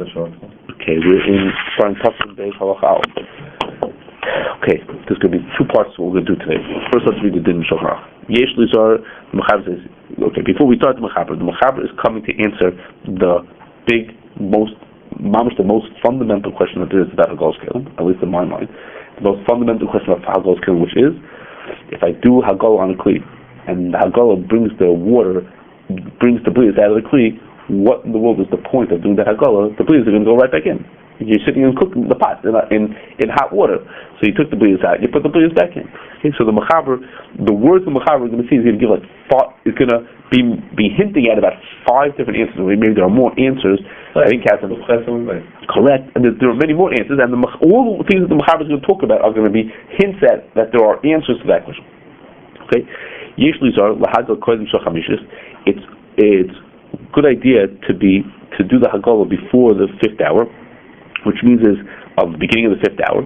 Okay, we're starting Kashering Beis Halacha. Okay, there's going to be two parts to what we're going to do today. First, let's read the din in Shulchan. Yesh Lizar, the Mechaber says, okay, before we start the Mechaber is coming to answer the most fundamental question that there is about Hagal's Kelim, at least in my mind. The most fundamental question about Hagal's Kelim, which is, if I do Hagal on a Kli, and the Hagal brings the water, brings the Blios out of the Kli, what in the world is the point of doing the Hagal? The Blios are going to go right back in. You're sitting and cooking the pot in hot water. So you took the Blios out, you put the Blios back in. Okay, so the Mechaber, the words the Mechaber is going to see is going to give is going to be hinting at about 5 different answers. Maybe there are more answers. I think correct, and there are many more answers, and all the things that the Mechaber is going to talk about are going to be hints at that there are answers to that question. Okay, it's a good idea to do the Hagala before the 5th hour, which means is the beginning of the 5th hour,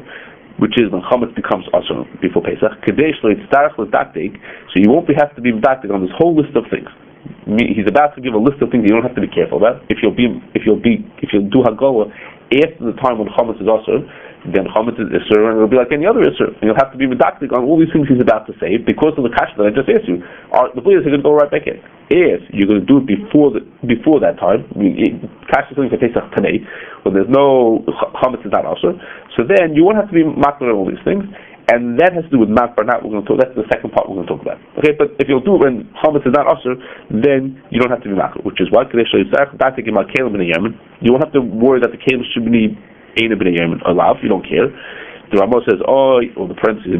which is when chametz becomes asur before Pesach. So you won't have to be medaktik on this whole list of things. He's about to give a list of things you don't have to be careful about. If you'll do Hagala after the time when chametz is asur, then chametz is isur, and it'll be like any other isur. And you'll have to be medaktik on all these things he's about to say because of the kasha that I just asked you. The Blios are going to go right back in. If you're going to do it before that time, kasha is something for Pesach today, when there's no chametz is not asur, so then you won't have to be makbar on all these things. And that has to do with makbar. Not we're going to talk. That's the second part we're going to talk about. Okay, but if you'll do it when chametz is not asur, then you don't have to be makbar, which is why you won't have to worry that the kelim should be Ein b'nei Yemen allowed. You don't care. The Ramah says, or the parentheses,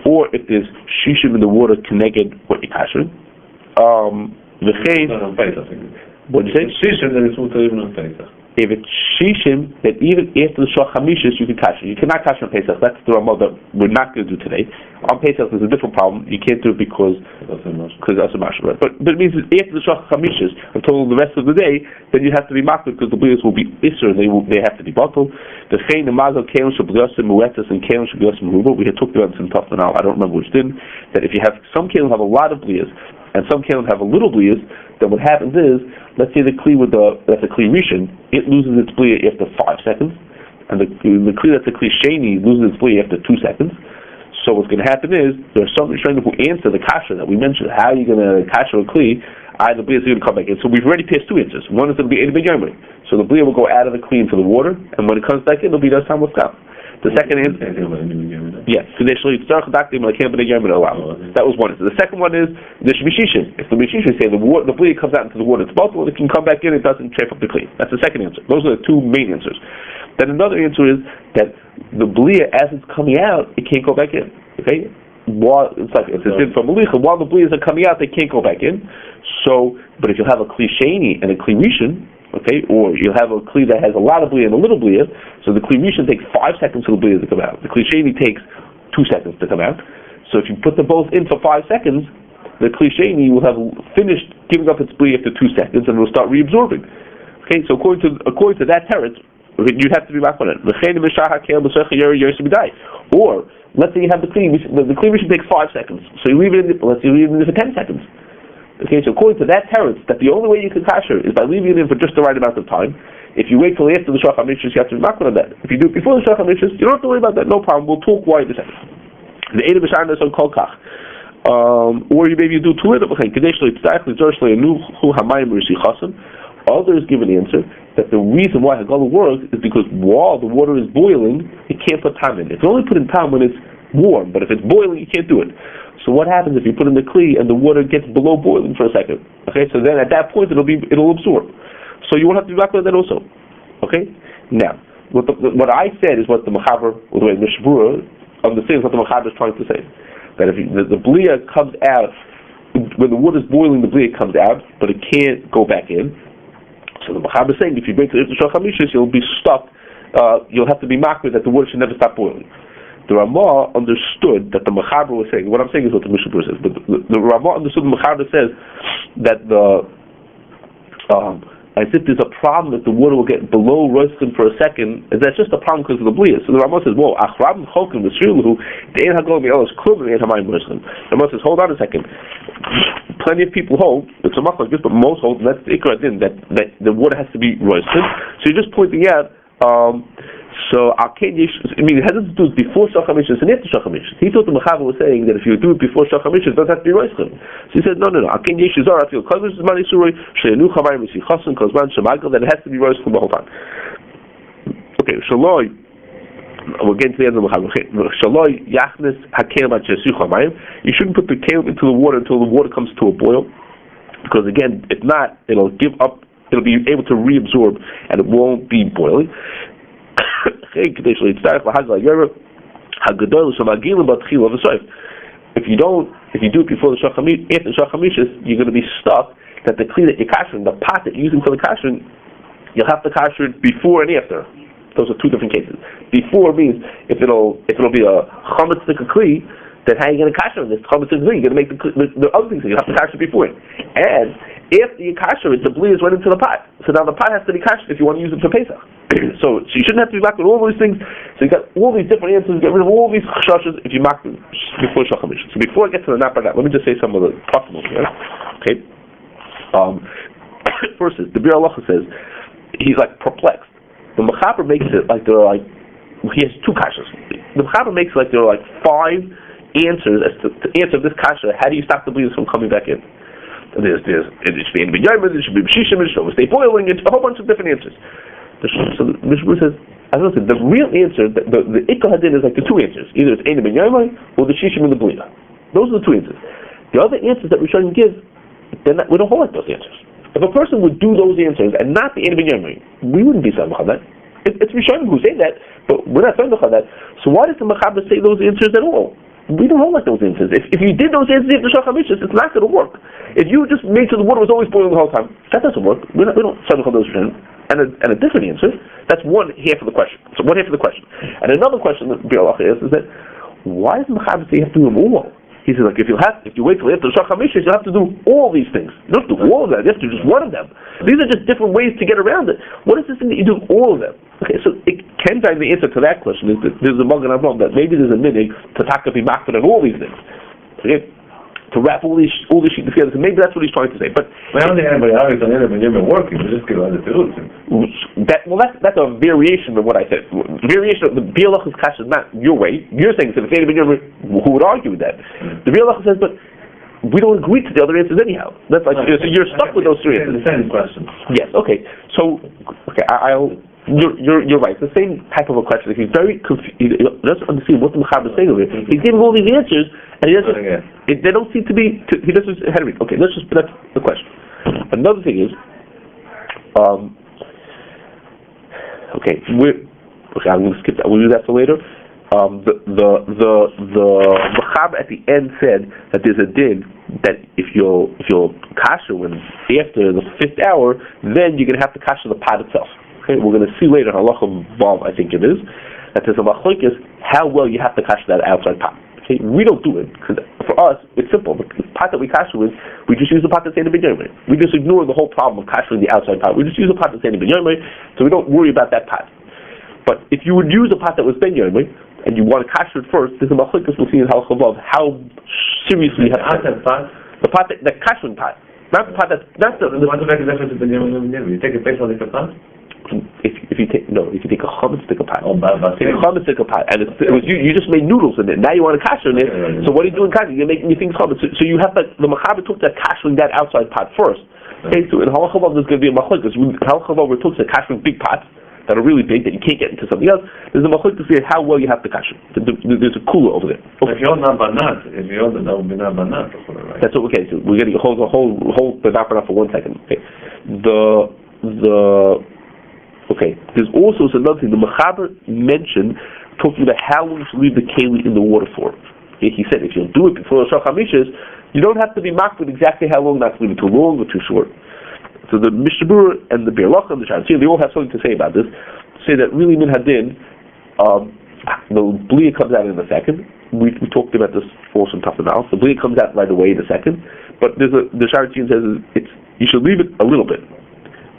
or if there's shishim in the water connected what you're kashering. What did you say? Shishim, then it's mutar even on Pesach. If it's shishim, that even after the shach hamishis you can kasher. You cannot kasher on Pesach. That's the Ramah that we're not going to do today. On Pesach there's a different problem. You can't do it because that's a mashal. Right? But it means that after the shach hamishis until the rest of the day, then you have to be makbar because the Blios will be isser and they have to be bottled. The chein the mazel kelim shablasim muetas and kelim shablasim ruba. We had talked about this in Tafta now. I don't remember which din. That if you have some kelim have a lot of Blios and some kelim have a little Blios, then what happens is, let's say the kli that's a kli rishon, it loses its blia after 5 seconds, and the kli that's a kli sheni loses its blia after 2 seconds. So what's going to happen is there are some Rishonim who answer the kasha that we mentioned. How are you going to kasha a kli? The blia is going to come back in. So we've already passed 2 answers. One is going to be ein b'nei Yemen. So the blia will go out of the kli into the water, and when it comes back in, it'll be das time with kaf. The second answer, yes, that was one. So the second one is the shishim. If the shishim say the blia comes out into the water, it's bottled, it can come back in, it doesn't chafe up the kli. That's the second answer. Those are the 2 main answers. Then another answer is that the blia, as it's coming out, it can't go back in. Okay, it's a din from malicha. While the blias are coming out, they can't go back in. So, but if you have a kli sheni and a kli rishon, okay, or you'll have a kli that has a lot of blia and a little blia, so the kli rishon takes 5 seconds for the blia to come out. The kli sheni takes 2 seconds to come out. So if you put them both in for 5 seconds, the kli sheni will have finished giving up its blia after 2 seconds and it will start reabsorbing. Okay, so according to that teretz, you'd have to be back on it. Or let's say you have the kli rishon takes 5 seconds, so you leave it in. Let's say you leave it in for 10 seconds. Okay, so according to that teretz, that the only way you can kasher is by leaving it in for just the right amount of time. If you wait till after the shach hamishus, you have to be makbar on that. If you do it before the shach hamishus, you don't have to worry about that. No problem. We'll talk why in a second. The eidah b'shana is on kol kach, or maybe you do 2 of them. Others give an answer that the reason why Hagala works is because while the water is boiling, you can't put tam in. It's only put in tam when it's warm, but if it's boiling, you can't do it. So what happens if you put in the kli and the water gets below boiling for a second? Okay, so then at that point it'll absorb. So you won't have to be back with that also. Okay, now what I said is what the Mechaber, or the way Mishbura understands what the Mechaber is trying to say. That if the blia comes out when the water is boiling, the blia comes out, but it can't go back in. So the Mechaber is saying if you wait till after Shach HaMishus, you'll be stuck. You'll have to be makbar that the water should never stop boiling. The Ramah understood that the Mechaber was saying. What I'm saying is what the Mishbura says, but the Ramah understood the Mechaber says that as if there's a problem that the water will get below roasting for a second, and that's just a problem because of the Blios. So the Rambam says, whoa, Achrab Chokim V'Shriluhu, De'en HaGol Me'elos Klum De'en HaMayim Roshlim. The Rambam says, hold on a second. Plenty of people hold, it's a much like this, but most hold, and that's the Ikra Din, that the water has to be roasted. So you're just pointing out, so it has to do it before Shachamishis and after Shachamishis. He thought the Mechaber was saying that if you do it before Shachamishis, it doesn't have to be roasted. So he said, no. Aken Yesh Zar, I feel Kozman Shemani Suroi, She'enu Chamayim Yisi Chosun, Kozman Shemagal, that it has to be roasted the whole time. Okay, Shaloi, we're getting to the end of the Mechaber. Shaloi Yachnes Hakelim At Shesu Chamayim. You shouldn't put the kelim into the water until the water comes to a boil, because again, if not, it'll give up, it'll be able to reabsorb, and it won't be boiling. If you do it before the after Shachamishis, you're going to be stuck that the kli that you're kashering, the pot that you're using for the kashering, you'll have to kasher it before and after. Those are two different cases. Before means if it'll be a chametz stick kli, then how are you going to kasher this chametz stick kli? You're going to make the other things, so you have to kasher before it. And after you kasher it, the blios went into the pot. So now the pot has to be kasher if you want to use it for Pesach. So you shouldn't have to be marked with all these things. So you got all these different answers. Get rid of all these chashas if you mark them before Shachamish. So before I get to the napar, let me just say some of the possible here. Okay. First is the Bir Halacha says he's like perplexed. The Mechaber makes it like there are like he has two kashas. The Mechaber makes it like there are like 5 answers as to answer this kasha. How do you stop the bleeders from coming back in? There's it should be in Binyamin, it should be B'shishim, it should stay boiling. It's a whole bunch of different answers. So the Mishnah says, as I said, the real answer, the Ikka Hadin is like the 2 answers. Either it's Ein Ben or the Shishim and the Blia. Those are the 2 answers. The other answers that we shouldn't give, we don't hold like those answers. If a person would do those answers and not the Ein Ben we wouldn't be saying that. It's Rishonim who say that, but we're not saying that. So why does the Mechaber say those answers at all? We don't hold like those answers. If you did those answers after Shachamishis, it's not going to work. If you just made sure the water was always boiling the whole time, that doesn't work. We don't say those Rishonim. And a different answer, that's one half of the question. So one half of the question. And another question that Bir Halacha is that why does the Mechaber say you have to do them all? He says like if you wait till after Shachamishis, you have to do all these things. You don't have to do all of that. You have to do just one of them. These are just different ways to get around it. What is this thing that you do all of them? Okay, so it can be the answer to that question is that there's a Magen Avraham that maybe there's a minig to taka be makbid on all these things. Okay? To wrap all these sheets together, so maybe that's what he's trying to say. But that's a variation of what I said. Variation of the Bir Halacha's kasha is not your way. You're saying so. Who would argue with that? The Bir Halacha says, but we don't agree to the other answers anyhow. That's like so you're stuck with those 3 answers. The same question. Yes. Okay. So You're right. It's the same type of a question. He's very confused. He doesn't understand what the Mechaber is saying over here. He's giving all these answers, and they don't seem to be. He doesn't. Okay, let's just. That's the question. Another thing is, I'm going to skip that. We'll do that for later. The Mechaber at the end said that there's a din that if you'll kasher when after the 5th hour, then you're going to have to kasher the pot itself. Okay, we're going to see later Halacha Vav, I think it is, that there's a machlokes how well you have to kasher that outside pot. Okay, we don't do it because for us it's simple. The pot that we kasher with, we just use the pot that's in the Binyamin. We just ignore the whole problem of kashering the outside pot. We just use the pot that's in the Binyamin, so we don't worry about that pot. But if you would use a pot that was Binyamin and you want to kasher it first, there's a machlokes we'll see in Halacha Vav how seriously you have to kasher the pot, the kashering pot, not the pot that's not the. What's the difference between Binyamin and Binyamin? You take a face on the pot. If you take a chametz stick pot, take a chametz stick pot, and you just made noodles in it. Now you want to kasher in it. So what are you doing kasher? You're making things chametz. So you have to. The Mechaber took that kashering that outside pot first. Okay, so in Halacha Vav there's going to be a machlokes. In Halacha Vav we're talking about kashering big pots that are really big that you can't get into something else. There's a machlokes to see how well you have to kasher. There's a cooler over there. Okay. If you're not banat, that would be not banat. Right? That's okay. So we're going to hold the napar for 1 second. Okay, Okay, there's also another thing. The Mechaber mentioned talking about how long you should leave the keli in the water for. He said if you'll do it before the Shachamishis, you don't have to be marked with exactly how long, not to leave it too long or too short. So the Mishnah Berurah and the Bir Halacha and the Shulchan, they all have something to say about this. Say that really min hadin, the Blia comes out in a second. We talked about this also in Tafel Now. The Blia comes out right away in a second. But the Shulchan says you should leave it a little bit.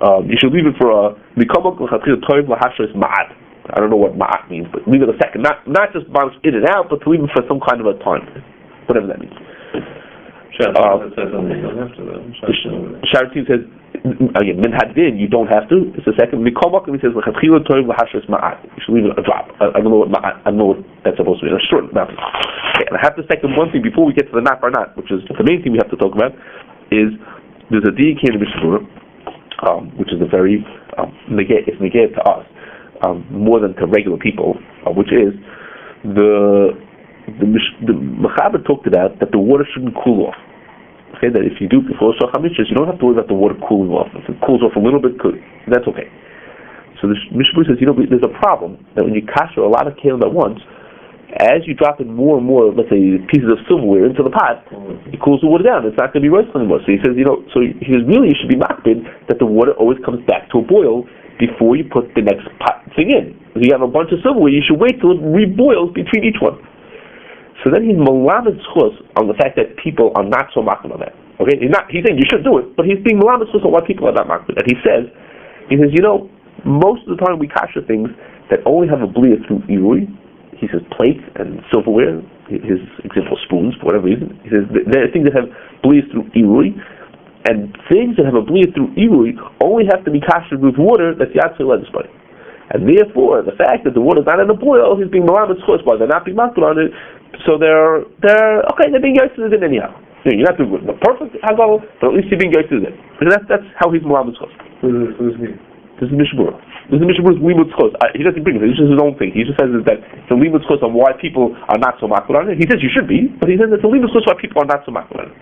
You should leave it for a mikamok l'chatchila toiv lahashris ma'at. I don't know what ma'at means, but leave it a second. Not just bounce in and out, but to leave it for some kind of a time, whatever that means. Sharatim says again, min hadin, you don't have to. It's a second. Mikamok, he says l'chatchila toiv lahashris ma'at. You should leave it a drop. I don't know what ma'at. I don't know what that's supposed to be. A short amount. Okay, and I have to second one thing before we get to the not or not, which is the main thing we have to talk about. Is there's a diak in the Mishnah, which is a very it's negated to us more than to regular people, which is the Mechaber talked about that the water shouldn't cool off. Okay, that if you do before Shachamichas, you don't have to worry about the water cooling off. If it cools off a little bit, that's okay. So the Mishnah says, there's a problem that when you kasher a lot of kelim at once, as you drop in more and more, let's say, pieces of silverware into the pot, it cools the water down. It's not going to be roasted anymore. So he says, really you should be makbid that the water always comes back to a boil before you put the next pot thing in. If you have a bunch of silverware, you should wait till it reboils between each one. So then he's malamed schus on the fact that people are not so makbid on that. Okay, he's saying you should do it, but he's being malamed schus on why people are not makbid. And he says, most of the time we kasher things that only have a blios through irui. He says plates and silverware, his example spoons, for whatever reason. He says there are things that have blios through irui, and things that have a blios through irui only have to be kashed with water that's yatzei ledisplay. And therefore, the fact that the water is not in a boil, he's being malamed schus by they're not being makbid on it, so they're being yatzei in anyhow. You're not doing the perfect hagal, but at least you're being yatzei in. Because that's how he's malamed schus. What does it mean? This is Mishnah. This is Mishnah's limud schos. He doesn't bring it. This is his own thing. He just says that it's a limud schos on why people are not so makbid on it. He says you should be, but he says it's a limud schos why people are not so makbid on it.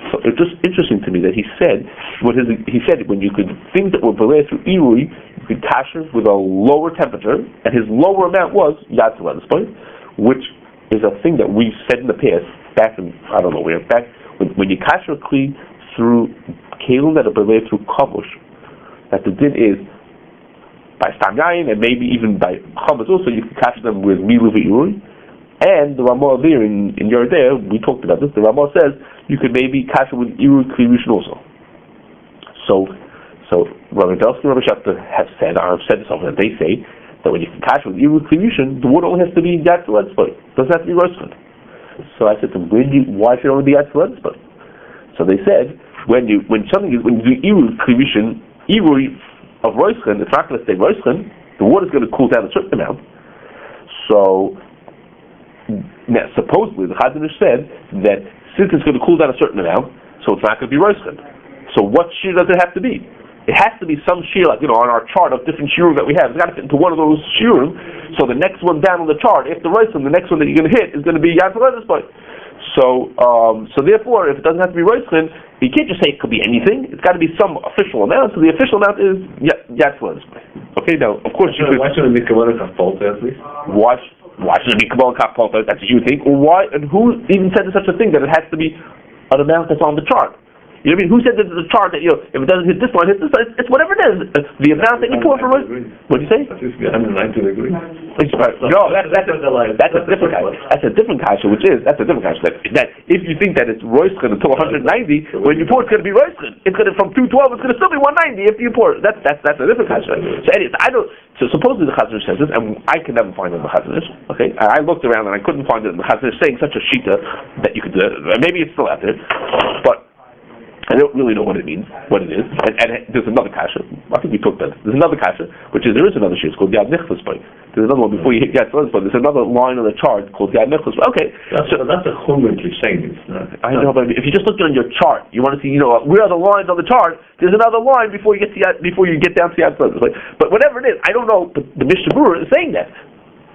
So it's just interesting to me that he said when you could things that were belayed through irui, you could kasher with a lower temperature, and his lower amount was yatzei ledisplay, which is a thing that we've said in the past. Back in I don't know where. Back when you kasher kli through kelim that are belayed through kavush, that the din is. By Stam Yayin, and maybe even by Chametz also, you can catch them with Milu V'Irui. And the Ramah there in Yerdeh, we talked about this, the Ramah says you could maybe catch them with Irui Klirushin also. So Rabbi Belsky and Rabbi Shafter have said this over, that they say that when you can catch with Irui Klirushin, the water only has to be Yatzei Ledisplay. It doesn't have to be roasted. So I said to them, why should it only be Yatzei Ledisplay? So they said, when you do Irui Klirushin, Irui of Roischen, it's not going to stay Roischen, the water is going to cool down a certain amount. So, now, supposedly, the Chazanish said that since it's going to cool down a certain amount, so it's not going to be Roischen. So what shear does it have to be? It has to be some shear, like, on our chart of different shearim that we have. It's got to fit into one of those shearim, so the next one down on the chart, after Roischen, the next one that you're going to hit is going to be Yatzei Ledisplay. So therefore, if it doesn't have to be Roischen, you can't just say it could be anything. It's got to be some official amount. So the official amount is Yatzei Ledisplay. Okay, now of course why shouldn't it be Kabbalah Kapolta at least? Why should it be Kabbalah Kapolta? That's what you think. Or why? And who even said such a thing that it has to be an amount that's on the chart? You know what I mean? Who said that the chart that if it doesn't hit this line, hit this line? It's whatever it is. The amount that you pour from it. What do you say? That used to be 190 degrees. No, that's a different kasha. That's a different kasha, that's a different kasha. That if you think that it's roischen until 190, when you pour it's going to be roischen. It's going to from 212. It's going to still be 190 if you pour. That's a different kasha. So anyways, So supposedly the Chazanish says this, and I can never find it in the Chazanish. Okay, I looked around and I couldn't find it in the Chazanish saying such a shita that you could do. Maybe it's still out there, but I don't really know what it means, what it is. And there's another kasha. I think we talked about it. There's another kasha, which is there is another shir. It's called Yad Nichlas Bay. There's another one before you hit Yad Nichlas Bay. There's another line on the chart called Yad Nichlas Bay. Okay, that's a chumrah saying. I know, but if you just look on your chart, you want to see, where are the lines on the chart? There's another line before you get down to Yad Nichlas Bay. But whatever it is, I don't know. But the Mishnah Berurah is saying that.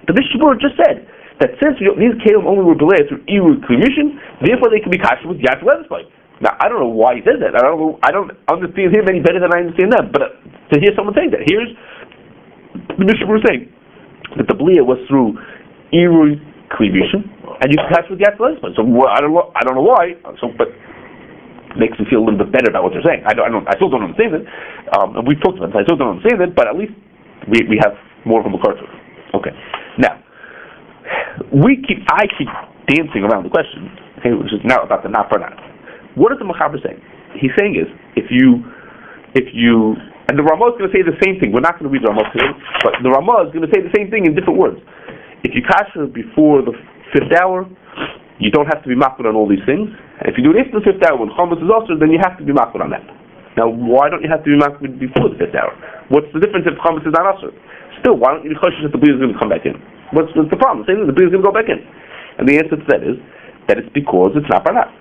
The Mishnah Berurah just said that since these kelim only were belayed through Iru Klimishin, therefore they can be kasher with Yad Nichlas Bay. Now, I don't know why he says that. I don't understand him any better than I understand them. But to hear someone saying that, here's the Mishnah Berurah saying that the Blia was through Irui Klibishim, and you can catch with Yad Lesman. So I don't know why. But it makes me feel a little bit better about what they're saying. I still don't understand it. And we've talked about it. I still don't understand it. But at least we have more of a MacArthur. Okay. Now, I keep dancing around the question. Okay, which is now about the not for not. What is the Mechaber saying? He's saying is if you And the Ramah is going to say the same thing. We're not going to read the Ramah today, but the Ramah is going to say the same thing in different words. If you kasher before the 5th hour, you don't have to be makbid on all these things. And if you do it after the 5th hour when chametz is also, then you have to be makbid on that. Now, why don't you have to be makbid before the 5th hour? What's the difference if chametz is not also? Still, why don't you be cautious that the Blios is going to come back in? What's the problem? Say that the Blios is going to go back in. And the answer to that is that it's because it's not barnat.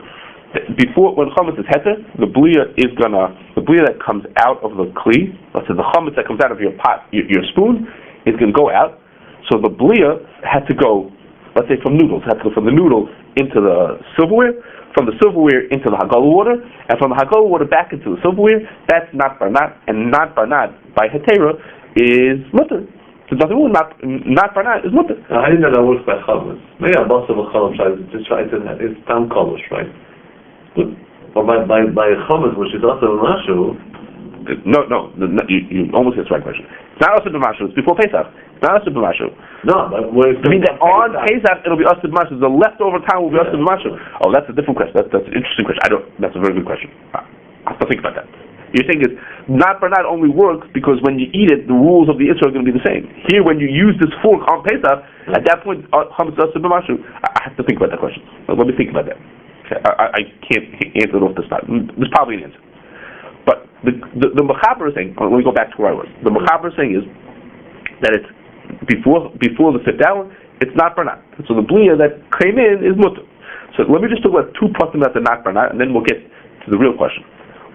Before, when chametz is heter, the blia that comes out of the kli, let's say the chametz that comes out of your pot, your spoon, is going to go out. So the blia had to go, let's say from noodles, had to go from the noodle into the silverware, from the silverware into the hagala water, and from the hagala water back into the silverware. That's not barnat, and not barnat by hetera is mutter. So nothing wrong. Not barnat is mutter. I didn't know that works by chametz. Maybe a boss of a chametz just try to it's tam kolosh, right? Or by chametz, which is also mashu. No, you almost get the right question. It's not also b'mashu. It's before Pesach. It's not also b'mashu. No, but I mean that on Pesach it'll be also b'mashu. The leftover time will be also b'mashu. Oh, that's a different question. That's an interesting question. That's a very good question. I have to think about that. You're saying is not barnat only works because when you eat it, the rules of the Israel are going to be the same. Here, when you use this fork on Pesach, at that point, chametz also b'mashu. I have to think about that question. Let me think about that. Okay. I can't answer it off the spot. There's probably an answer. But the Mechaber is saying, let me go back to where I was. The Mechaber is saying is that it's before the 5th hour, it's not barnat. So the blia that came in is mutter. So let me just talk about 2 parts about the not barnat, and then we'll get to the real question.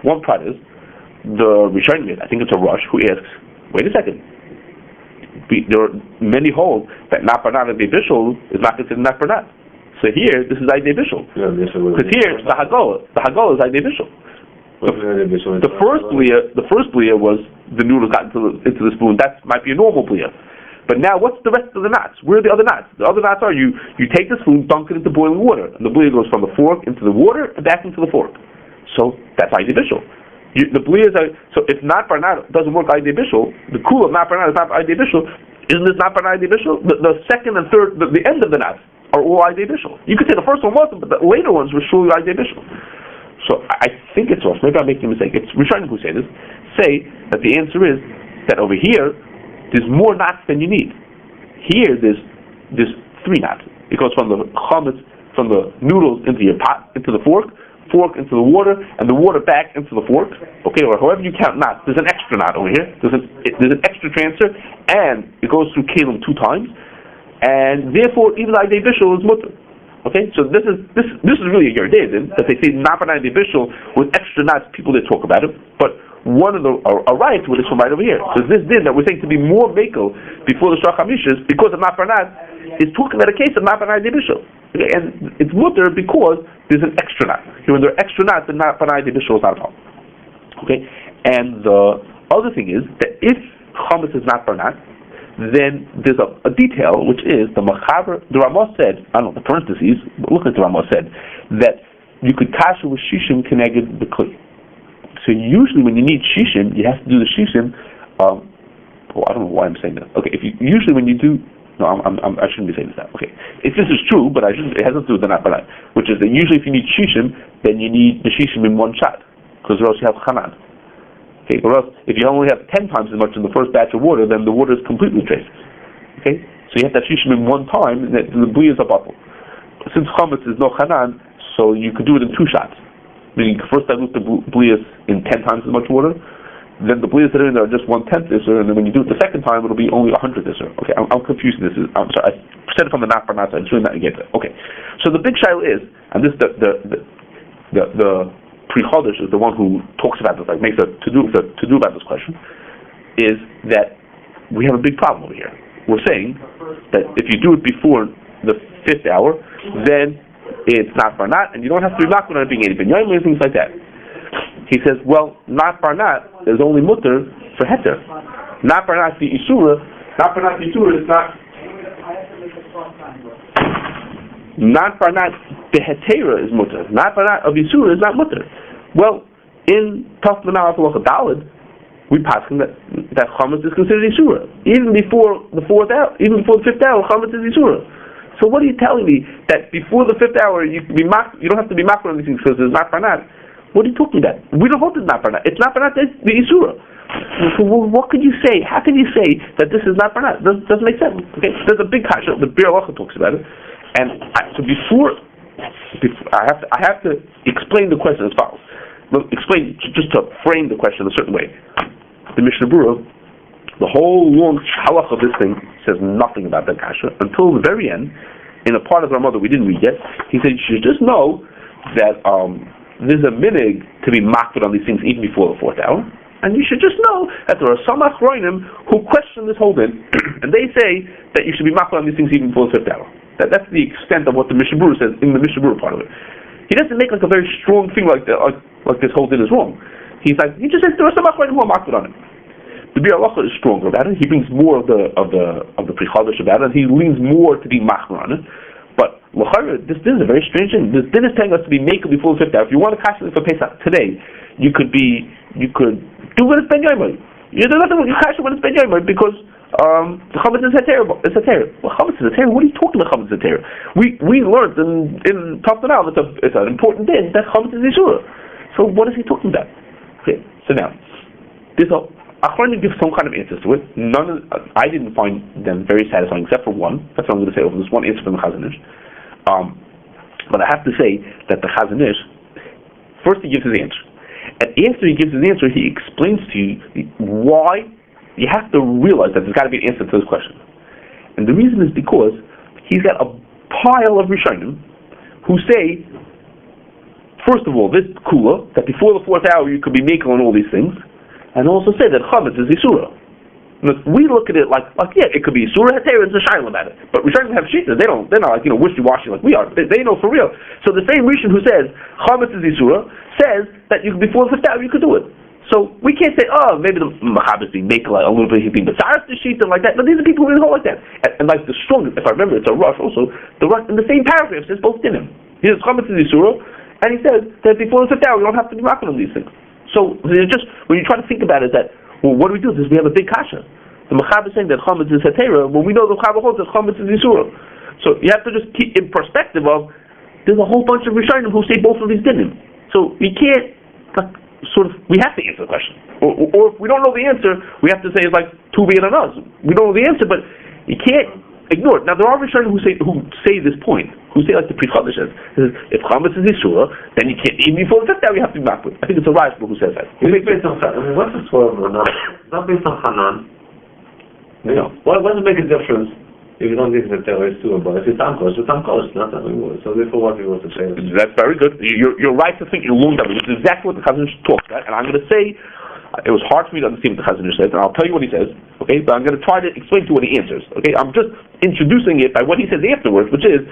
One part is the Rishonim, I think it's a Rush, who asks, wait a second. There are many hold that not barnat of the bishul is not considered not barnat. So here, this is Aidei Bishul. Because here, the Hagala is Aidei Bishul. The first blia was the noodles got into the spoon. That might be a normal blia. But now, what's the rest of the knots? Where are the other knots? The other knots are you take the spoon, dunk it into boiling water, and the blia goes from the fork into the water and back into the fork. So that's Aidei Bishul. The blias are, so if not barnat doesn't work Aidei Bishul, the cool of not barnat is not Aidei Bishul. Isn't this not barnat Aidei Bishul? The second and third, the end of the knots are all Aidei Bishul. You could say the first one wasn't, but the later ones were surely Aidei Bishul. So I think it's off. Maybe I'm making a mistake. It's Rishonim who say this. Say that the answer is that over here there's more knots than you need. Here there's 3 knots. It goes from the chametz, from the noodles into your pot, into the fork into the water, and the water back into the fork. Okay, or however you count knots. There's an extra knot over here. There's an extra transfer, and it goes through kelim 2 times, and therefore even Aidei Bishul is mutter. Okay, so this is really a Yerdei din that they say not Aidei Bishul with extra knots. People that talk about it, but one of the right to it is from right over here. So this din that we're saying to be more makel before the Shach HaMishas because of not barnat is talking about a case of not Aidei Bishul. Okay, and it's mutter because there's an extra knot. When there are extra knots, then not Aidei Bishul is not at all. Okay, and the other thing is that if chametz is not barnat, then there's a detail, which is the Mechaber, the Ramah said, I don't know, the parentheses, but look at the Ramah said, that you could kasher with shishim connected the kli. So usually when you need shishim, you have to do the shishim, I don't know why I'm saying that. Okay, usually when you do, no, I shouldn't be saying this now. Okay, if this is true, but it has nothing to do with the not barnat, which is that usually if you need shishim, then you need the shishim in one shot, because or else you have chanan. Okay, or else, if you only have 10 times as much in the first batch of water, then the water is completely trace. Okay, so you have to have shishim in one time, and the blias are bottled. Since chametz is no chanan, so you could do it in 2 shots. Meaning, first dilute the blias in 10 times as much water, then the blias that are in there are just 1/10 isser, and then when you do it the second time, it'll be only 100 isser. Okay, I'm confusing this. I'm sorry, I said it from the not barnat side. It's really not against it. Okay, so the big shaila is, and this the Pri Chodesh is the one who talks about this, like makes a to do about this question, is that we have a big problem over here. We're saying that if you do it before the 5th hour, then it's not barnat, and you don't have to be makbid on it being 80 binyanim and things like that. He says, well, not barnat is only mutter for heter. Not barnat the isura. Not barnat the isura is not. Not barnat behetera is mutter. Not barnat of isura is not mutter. Well, in Taf Menal Halacha Daled, we pass that chametz is considered isura. Even before the 4th hour, even before the 5th hour, chametz is isura. So what are you telling me that before the 5th hour you don't have to be makbid on these things because there's not barnat? What are you talking about? We don't hold it not barnat. It's not barnat. It's the isura. So what could you say? How can you say that this is not barnat? Doesn't make sense. Okay, there's a big kasha. The Bir Halacha talks about it, and so before I have to explain the question as follows. Explain just to frame the question a certain way. The Mishnah Berurah, the whole long halach of this thing says nothing about that kasha until the very end. In a part of Ramah that we didn't read yet, he said you should just know that there's a minig to be makbid on these things even before the fourth hour, and you should just know that there are some achronim who question this whole thing, and they say that you should be makbid on these things even before the fifth hour. That's the extent of what the Mishnah Berurah says in the Mishnah Berurah part of it. He doesn't make like a very strong thing like that, like this whole thing is wrong. He just says there are some achronim who are makbid on it. The Bir Halacha is stronger about it. He brings more of the Pri Chadash about it. He leans more to be machmer on it. But this is a very strange thing. This din is telling us to be makel before the fifth hour. If you want to kasher for Pesach today, you could do when it's ben yomer. There's nothing you kasher when it's ben yomer because the chametz is heter. It's heter. Well, chametz is heter. What are you talking about? Chametz is heter. We learned in Taftanal it's an important din that chametz is isura. So what is he talking about? Okay. So now this whole. Achronim give some kind of answers to it. I didn't find them very satisfying, except for one. That's what I'm going to say over this one answer from the Chazon Ish. But I have to say that the Chazon Ish, first he gives his answer. And after he gives his answer, he explains to you why you have to realize that there's got to be an answer to this question. And the reason is because he's got a pile of Rishonim who say, first of all, this kula, that before the fourth hour you could be making on all these things, and also say that chametz is isura. We look at it like yeah, it could be isura heter. It's a shayla about it. But Rishonim have shittas. They're not like wishy-washy like we are. They know for real. So the same Rishon who says chametz is isura says that you before the fifth hour you could do it. So we can't say maybe the mahabis make a little bit of but besides the shita like that. But these are people who really hold like that. And like the strongest, if I remember, it's a rush also. The rush in the same paragraph says both dinim. He says chametz is isura, and he says that before the fifth hour you don't have to be making on these things. So just when you try to think about it, that what do we do? We have a big kasha. The Mechaber is saying that chametz is hetera, when we know the Mechaber holds that chametz is isura. So you have to just keep in perspective of there's a whole bunch of Rishonim who say both of these dinim. So we can't we have to answer the question. Or if we don't know the answer, we have to say it's like too bad on us. We don't know the answer, but you can't ignore it. Now there are Rishonim who say this point. Who say like the Pri Chadash says, if chametz is isura, then you can't even before the fifth hour you have to be makbid. I think it's a Rashba who says that. It's based on Hanan. What's the swirl of Hanan? It's not based on Hanan. No. Why does it make a difference if you don't think that there is isura? But if it's tamkos, not that anymore. So therefore, what do you want to say? That's very good. You're right to think you're long that, which is exactly what the Chazon Ish talks about. And I'm going to say it was hard for me to understand what the Chazon Ish says, and I'll tell you what he says. Okay, but I'm going to try to explain to you what he answers. Okay, I'm just introducing it by what he says afterwards, which is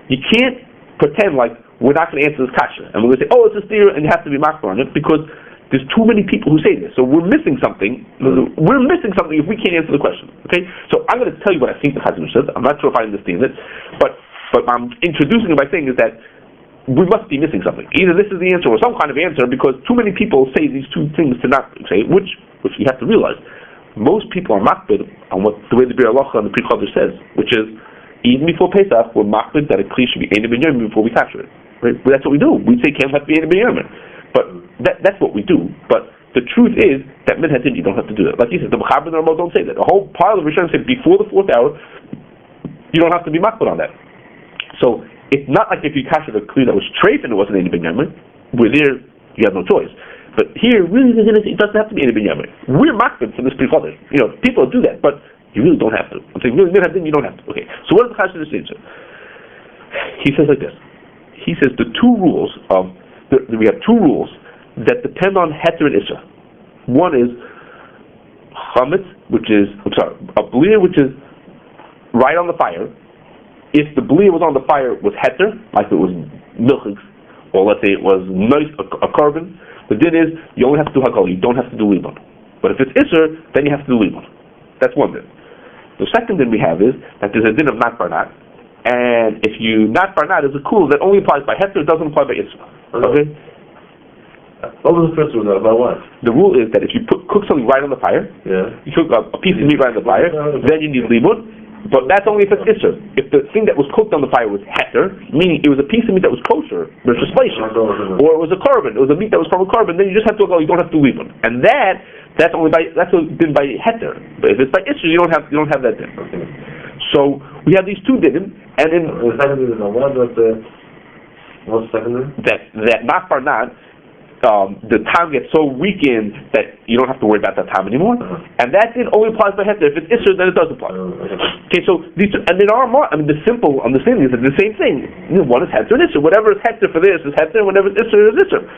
you can't pretend like we're not going to answer this kasha, and we're going to say, it's a steer, and you have to be makbar on it, because there's too many people who say this. So we're missing something. We're missing something if we can't answer the question. Okay? So I'm going to tell you what I think the Chazon Ish says. I'm not sure if I understand it, but I'm introducing it by saying is that we must be missing something. Either this is the answer or some kind of answer, because too many people say these two things to not say, which you have to realize. Most people are makbid on the way the Bir Halacha and the Pri Chadash says, which is even before Pesach, we're makbid that a kli should be Ein Ben Yomer before we capture it. Right? But that's what we do. We say can't have to be Ein Ben Yomer. But that's what we do. But the truth is that minhadin you don't have to do that. Like you said, the Mechaber and the Ramah don't say that. The whole pile of Rishonim say before the fourth hour, you don't have to be makbid on that. So it's not like if you captured a kli that was treif and it wasn't Ein Ben Yomer, where there you have no choice. But here, really, it doesn't have to be Ein Ben Yomer. We're makbid for this Pri Chadash. People do that, but you really don't have to. I'm saying, really, you don't have to. Okay. So what does the Kashrus answer? He says like this. He says we have two rules that depend on heter and isra. One is chametz, a blia which is right on the fire. If the blia was on the fire was heter, like it was milchig, or let's say it was nice, a carbon, the din is you only have to do hakol, you don't have to do limon. But if it's isra, then you have to do limon. That's one din. The second thing we have is that there's a din of not barnat, and if you not barnat is a kul that only applies by heter, it doesn't apply by isra. Okay? What was the first rule about what? The rule is that if you cook something right on the fire, you cook a piece of meat right on the fire, then you need limud. But that's only if it's isser. If the thing that was cooked on the fire was heter, meaning it was a piece of meat that was kosher, or it was a carbon, it was a meat that was from a carbon, then you just have to go. You don't have to leave them, and that's been by heter. But if it's by isser, you don't have that din. So we have these two dinim, and in the second din is what's the second din? That not for not. The time gets so weakened that you don't have to worry about that time anymore, and that din only applies by heter. If it's isser, then it does apply. Okay, so these two, and in our the simple understanding is that the same thing. One is heter and isser. Whatever is heter for this is heter. Whatever is isser is isser.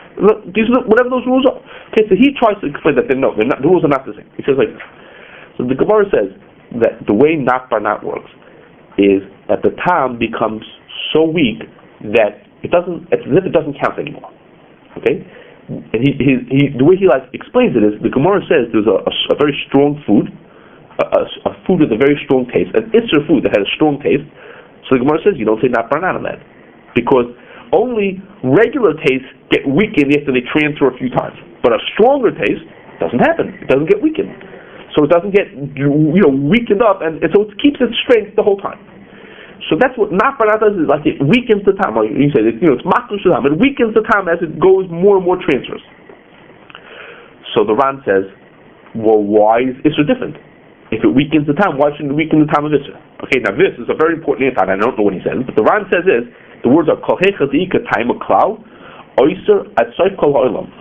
These are whatever those rules are. Okay, so he tries to explain that they're not. The rules are not the same. He says like this. So the Gemara says that the way not bar not works is that the time becomes so weak that it's as if it doesn't count anymore. Okay. And the way he explains it is the Gemara says there's a very strong food, a food with a very strong taste, an isser food that has a strong taste. So the Gemara says you don't say not barnat on that, because only regular tastes get weakened after they transfer a few times, but a stronger taste doesn't happen. It doesn't get weakened, so it doesn't get weakened up, and so it keeps its strength the whole time. So that's what not barnat does, is like it weakens the time. Like you said, it's maklush the time. It weakens the time as it goes more and more transfers. So the Ran says, well, why is Isser different? If it weakens the time, why shouldn't it weaken the time of Isser? Okay, now this is a very important insight. I don't know what he says, but the Ran says is the words are kol hecha deika time of klau, oiser at soif kol ha'olam.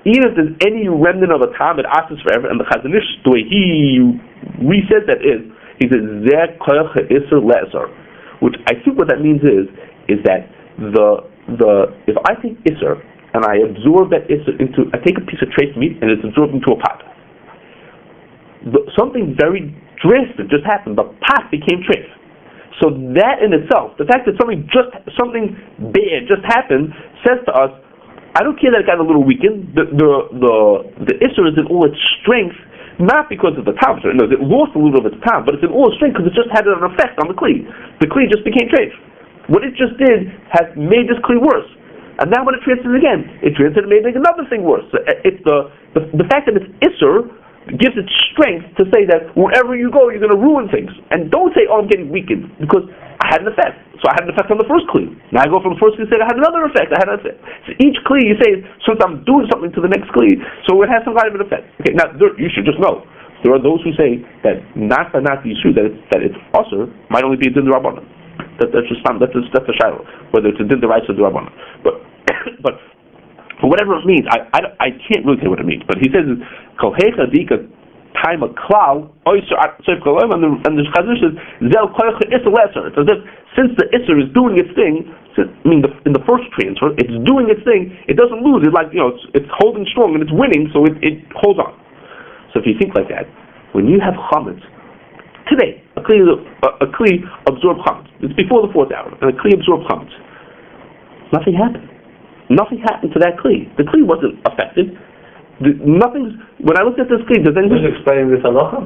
Even if there's any remnant of a time, it asks forever. And the Chazon Ish, the way he says that is, he says zeh kol ha'isser le'esar. Which I think what that means is that if I take isser and I absorb that isser I take a piece of treif meat and it's absorbed into a pot. Something very drastic just happened. The pot became treif. So that in itself, the fact that something bad just happened, says to us, I don't care that it got a little weakened. The isser is in all its strength. Not because of the time, it lost a little of its time, but it's in all its strength because it just had an effect on the kli. The kli just became treif. What it just did has made this kli worse. And now when it transfers again, it transfers and made another thing worse. It's the fact that it's isser gives it strength to say that wherever you go, you're going to ruin things. And don't say, I'm getting weakened, because I had an effect. So I had an effect on the first kli. Now I go from the first kli and say I had another effect. So each kli you say, since I'm doing something to the next kli, so it has some kind of an effect. Okay, now you should just know, there are those who say that not the issue, that it's usher, might only be a din d'Rabbanan. That's a shiloh, whether it's a din d'Oraisa or d'Rabbanan. But for whatever it means, I can't really say what it means. But he says, kol hecha dika time of klau, and the Chazon says, zel koich isser le'esar. It's as if since the isser is doing its thing, in the first transfer, it's doing its thing. It doesn't lose. It's like it's holding strong and it's winning, so it holds on. So if you think like that, when you have chametz today, a kli absorbed chametz. It's before the 4th hour, and a kli absorbed chametz. Nothing happened. Nothing happened to that kli. The kli wasn't affected. When I looked at this kli, does anything... Is explaining this halacha?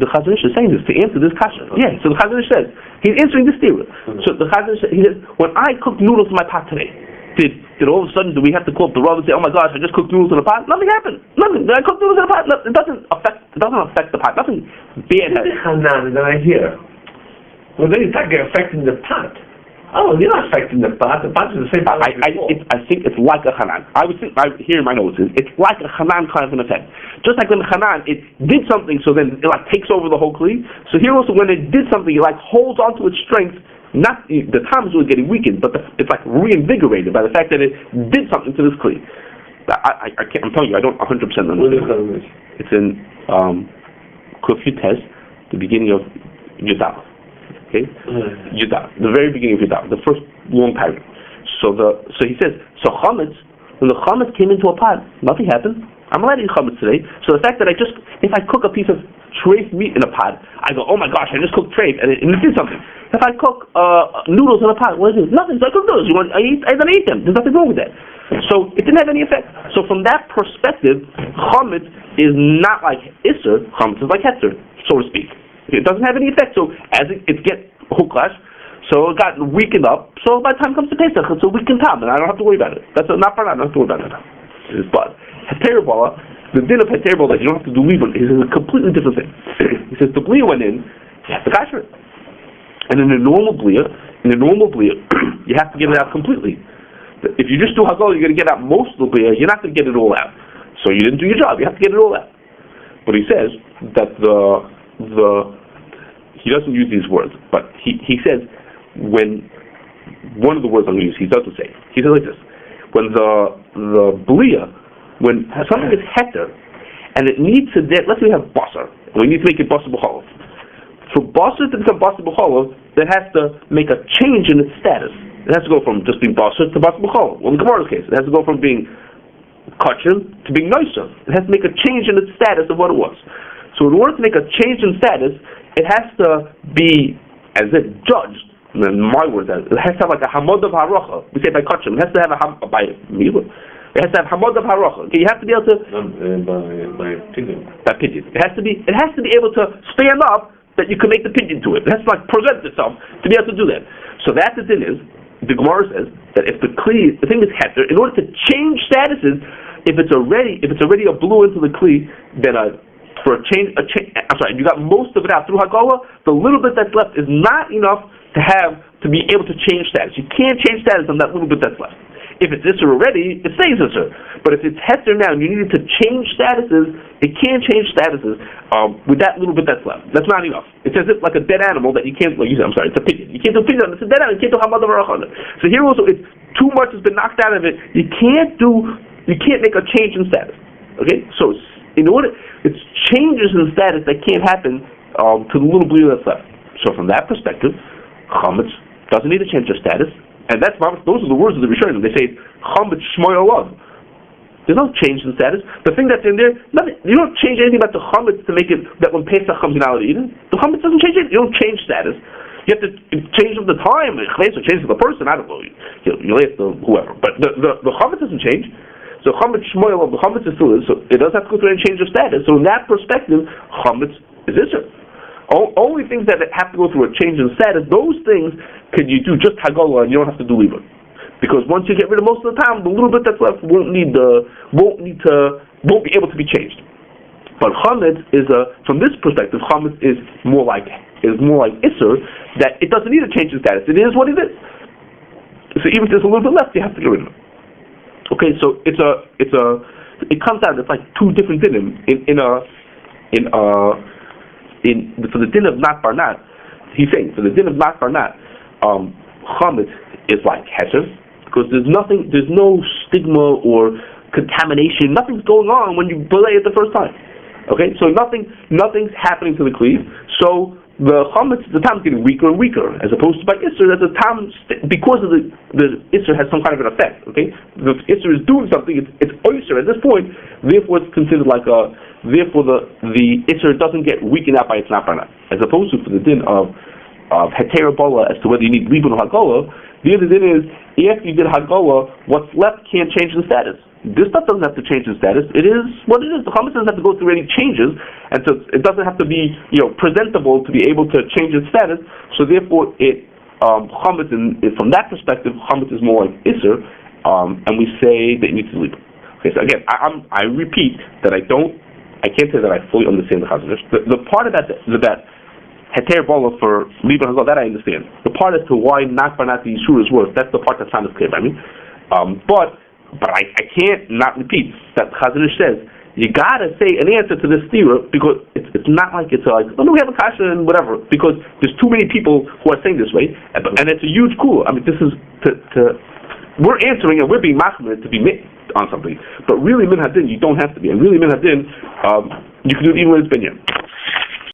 The Chazon Ish is saying this to answer this kasha. Okay. Yeah, so the Chazon Ish says, he's answering this theory. So the Chazon Ish, he says, when I cooked noodles in my pot today, did all of a sudden, do we have to call up the Rav and say, oh my gosh, I just cooked noodles in a pot? Nothing happened. Nothing. Did I cook noodles in a pot? No, it doesn't affect the pot. Nothing bad happened. Then I hear. Well, then you're talking affecting the pot. Oh, you're not affecting the pot. The pot is the same pot. I think it's like a chanan. I hear in my notes, it's like a chanan kind of an effect. Just like when the chanan, it did something, so then it takes over the whole kli. So here also, when it did something, it holds on to its strength. Not the time is really getting weakened, but it's reinvigorated by the fact that it did something to this kli. I can't. I'm telling you, I don't 100% understand. It's in Kuf Yutes, the beginning of Yudal. Okay, Yudah, the very beginning of Yudah, the first long paragraph. So he says, so chametz, when the chametz came into a pot, nothing happened. I'm allowed to eat chametz today. So the fact that if I cook a piece of treif meat in a pot, I go, oh my gosh, I just cooked treif, and it did something. If I cook noodles in a pot, what is it? Nothing. So I cook noodles. I don't eat them. There's nothing wrong with that. So it didn't have any effect. So from that perspective, chametz is not like isser. Chametz is like heter, so to speak. It doesn't have any effect. So as it gets huklash, so it got weakened up. So by the time it comes to Pesach, it's a weakened time, and I don't have to worry about it. That's not for that. I don't have to worry about that. But heterbola, the din of heterbola, you don't have to do leaving, is a completely different thing. He says the Blio went in, you have to kasher it. And in a normal Blia, you have to get it out completely. If you just do Hagol, you're going to get out most of the Blia, you're not going to get it all out. So you didn't do your job, you have to get it all out. But he says that he doesn't use these words, but he says, when one of the words I'm going to use, he doesn't say. He says like this: when the Blia, when something is heter, and it needs to, let's say we have basar, and we need to make it basar b'cholav. For basar to become basar b'cholav, that has to make a change in its status. It has to go from just being basar to basar b'cholav. Well, in the Gemara's case, it has to go from being kachim to being noiser. It has to make a change in its status of what it was. So in order to make a change in status, it has to be, as if judged. In my words, it has to have like a hamod of harocha. We say by kachim. It has to have it has to have hamod of harocha. Okay, you have to be able to by opinion. By opinion. It has to be able to stand up that you can make the opinion to it. It has to like present itself to be able to do that. So that the thing is, the Gemara says that if the thing is heter, in order to change statuses, if it's already a blue into the kli, then you got most of it out through Hagolah. The little bit that's left is not enough to be able to change status. You can't change status on that little bit that's left. If it's Isser already, it stays Isser. But if it's Heter now and you needed to change statuses, it can't change statuses with that little bit that's left. That's not enough. It's as if like a dead animal that you can't, it's a pigeon. You can't do pigeon, it's a dead animal, you can't do Hamad Varach on it. So here also, it's too much has been knocked out of it. You can't make a change in status. Okay? So it's changes in status that can't happen to the little blue that's left. So from that perspective, Chametz doesn't need to change their status, and those are the words of the Rishonim. They say Chametz Shmoy Olav. There's no change in status. The thing that's in there, you don't change anything about the Chametz to make it that when Pesach comes you're not allowed to eat it. The Chametz doesn't change it. You don't change status. You have to change the time. Or change the person. I don't know. You ask whoever, but the Chametz doesn't change. So Chametz Shmoy Olav, the Chametz is still is. So it does have to go through any change of status. So in that perspective, Chametz is Isser. Only things that have to go through a change in status, those things can you do just Hagolah and you don't have to do Liba. Because once you get rid of most of the time, the little bit that's left won't be able to be changed. But Chametz is from this perspective, Chametz is more like Isser, that it doesn't need a change in status. It is what it is. So even if there's a little bit left, you have to get rid of it. Okay, so it comes out. It's like two different dinim for the din of not barnat. He's saying for the din of not barnat, Chametz is like Heter, because there's no stigma or contamination. Nothing's going on when you belay it the first time. Okay, so nothing's happening to the cleave. So the Chametz, the time is getting weaker and weaker, as opposed to by Isser, that the time, because of the Isser has some kind of an effect. Okay, the Isser is doing something. It's Oyser at this point. Therefore, it's considered like therefore the Isser doesn't get weakened out by its not barnat, as opposed to for the din of Heter Bola as to whether you need Libun or Hagolah. The other din is if you did Hagolah, what's left can't change the status. This stuff doesn't have to change the status. It is what it is. The Chametz doesn't have to go through any changes, and so it doesn't have to be presentable to be able to change its status. So therefore, Chametz from that perspective, Chametz is more like Isser, and we say that it needs to leave. Okay, so again, I repeat that I can't say that I fully understand the Chazanish. The part of that Heter Bola for Liba Hazal, that I understand. The part as to why not Barnat the Yeshua is worse, that's the part that's not as clear by me. But I can't not repeat that Chazanish says you gotta say an answer to this theory, because it's not like it's like, oh no, we have a kasha and whatever, because there's too many people who are saying this way, and it's a huge cool. I mean, this is we're answering and we're being machmir to be on something, but really min hadin you don't have to be, and really min hadin you can do it even when it's binyan.